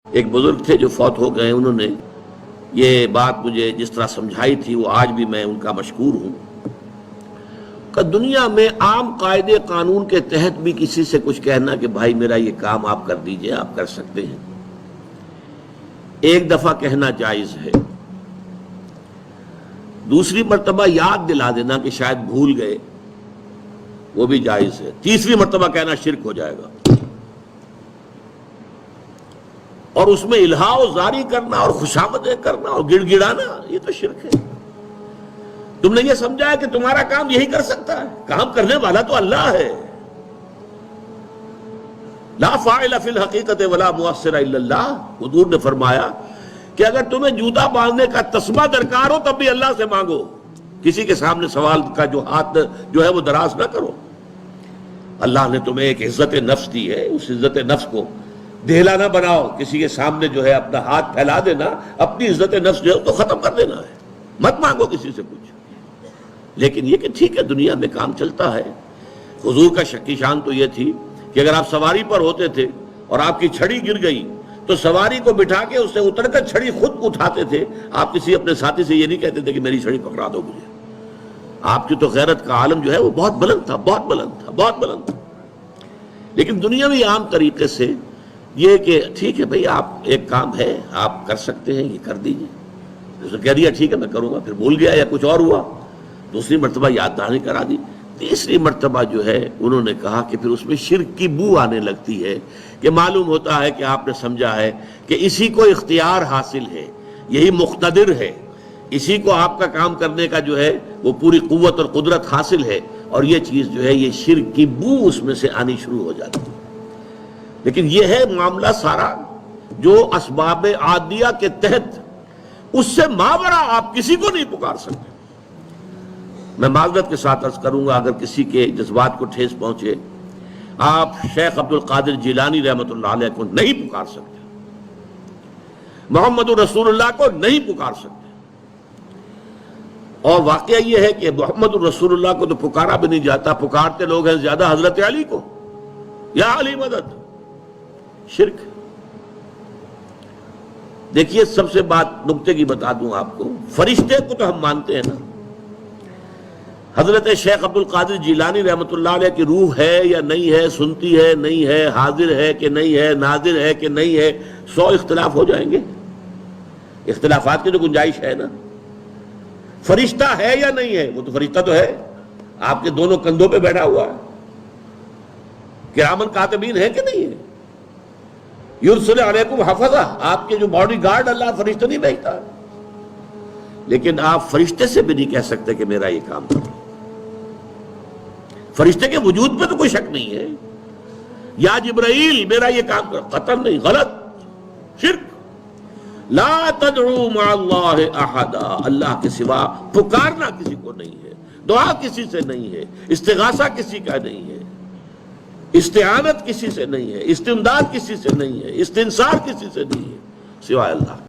ایک بزرگ تھے جو فوت ہو گئے، انہوں نے یہ بات مجھے جس طرح سمجھائی تھی وہ آج بھی میں ان کا مشکور ہوں کہ دنیا میں عام قاعدے قانون کے تحت بھی کسی سے کچھ کہنا کہ بھائی میرا یہ کام آپ کر دیجئے، آپ کر سکتے ہیں، ایک دفعہ کہنا جائز ہے، دوسری مرتبہ یاد دلا دینا کہ شاید بھول گئے وہ بھی جائز ہے، تیسری مرتبہ کہنا شرک ہو جائے گا، اور اس میں الہا و زاری کرنا اور خوشامدیں کرنا اور گڑ گڑانا یہ تو شرک ہے۔ تم نے یہ سمجھا ہے کہ تمہارا کام یہی کر سکتا ہے، کام کرنے والا تو اللہ ہے۔ لا فاعل فی الحقیقت ولا مؤثر الا اللہ، حضور نے فرمایا کہ اگر تمہیں جوتا باندھنے کا تسمہ درکار ہو تب بھی اللہ سے مانگو، کسی کے سامنے سوال کا جو ہاتھ جو ہے وہ دراز نہ کرو۔ اللہ نے تمہیں ایک عزت نفس دی ہے، اس عزت نفس کو دہلا نہ بناؤ، کسی کے سامنے جو ہے اپنا ہاتھ پھیلا دینا، اپنی عزت نفس جو ہے تو ختم کر دینا ہے، مت مانگو کسی سے کچھ۔ لیکن یہ کہ ٹھیک ہے دنیا میں کام چلتا ہے۔ حضور کا شکی شان تو یہ تھی کہ اگر آپ سواری پر ہوتے تھے اور آپ کی چھڑی گر گئی تو سواری کو بٹھا کے اس سے اتر کر چھڑی خود اٹھاتے تھے، آپ کسی اپنے ساتھی سے یہ نہیں کہتے تھے کہ میری چھڑی پکڑا دو مجھے۔ آپ کی تو غیرت کا عالم جو ہے وہ بہت بلند تھا، بہت بلند تھا، بہت بلند تھا۔ لیکن دنیاوی عام طریقے سے یہ کہ ٹھیک ہے بھئی آپ ایک کام ہے آپ کر سکتے ہیں، یہ کر دیجئے، اس نے کہہ دیا ٹھیک ہے میں کروں گا، پھر بھول گیا یا کچھ اور ہوا، دوسری مرتبہ یاد دہانی کرا دی، تیسری مرتبہ جو ہے انہوں نے کہا کہ پھر اس میں شرک کی بو آنے لگتی ہے کہ معلوم ہوتا ہے کہ آپ نے سمجھا ہے کہ اسی کو اختیار حاصل ہے، یہی مقتدر ہے، اسی کو آپ کا کام کرنے کا جو ہے وہ پوری قوت اور قدرت حاصل ہے، اور یہ چیز جو ہے یہ شرک کی بو اس میں سے آنی شروع ہو جاتی ہے۔ لیکن یہ ہے معاملہ سارا جو اسباب عادیہ کے تحت، اس سے ماورا آپ کسی کو نہیں پکار سکتے۔ میں معذرت کے ساتھ عرض کروں گا اگر کسی کے جذبات کو ٹھیس پہنچے، آپ شیخ عبد القادر جیلانی رحمۃ اللہ علیہ کو نہیں پکار سکتے، محمد رسول اللہ کو نہیں پکار سکتے، اور واقعہ یہ ہے کہ محمد رسول اللہ کو تو پکارا بھی نہیں جاتا، پکارتے لوگ ہیں زیادہ حضرت علی کو، یا علی مدد، شرک۔ دیکھیے سب سے بات نکتے کی بتا دوں آپ کو، فرشتے کو تو ہم مانتے ہیں نا، حضرت شیخ عبد القادر جیلانی رحمۃ اللہ علیہ کی روح ہے یا نہیں ہے، سنتی ہے نہیں ہے، حاضر ہے کہ نہیں ہے، ناظر ہے کہ نہیں ہے، 100 اختلاف ہو جائیں گے، اختلافات کی تو گنجائش ہے نا۔ فرشتہ ہے یا نہیں ہے، وہ تو فرشتہ تو ہے، آپ کے دونوں کندھوں پہ بیٹھا ہوا ہے، کرامن کاتبین ہے کہ نہیں ہے، یرسل علیکم حفظہ، آپ کے جو باڈی گارڈ اللہ فرشتہ نہیں بھیجتا، لیکن آپ فرشتے سے بھی نہیں کہہ سکتے کہ میرا یہ کام کرو۔ فرشتے کے وجود پہ تو کوئی شک نہیں ہے، یا جبرائیل میرا یہ کام کرو، قطعاً نہیں، غلط، شرک۔ لا تدعو مع اللہ احدا، اللہ کے سوا پکارنا کسی کو نہیں ہے، دعا کسی سے نہیں ہے، استغاثہ کسی کا نہیں ہے، استعانت کسی سے نہیں ہے، استمداد کسی سے نہیں ہے، استنصار کسی سے نہیں ہے سوائے اللہ۔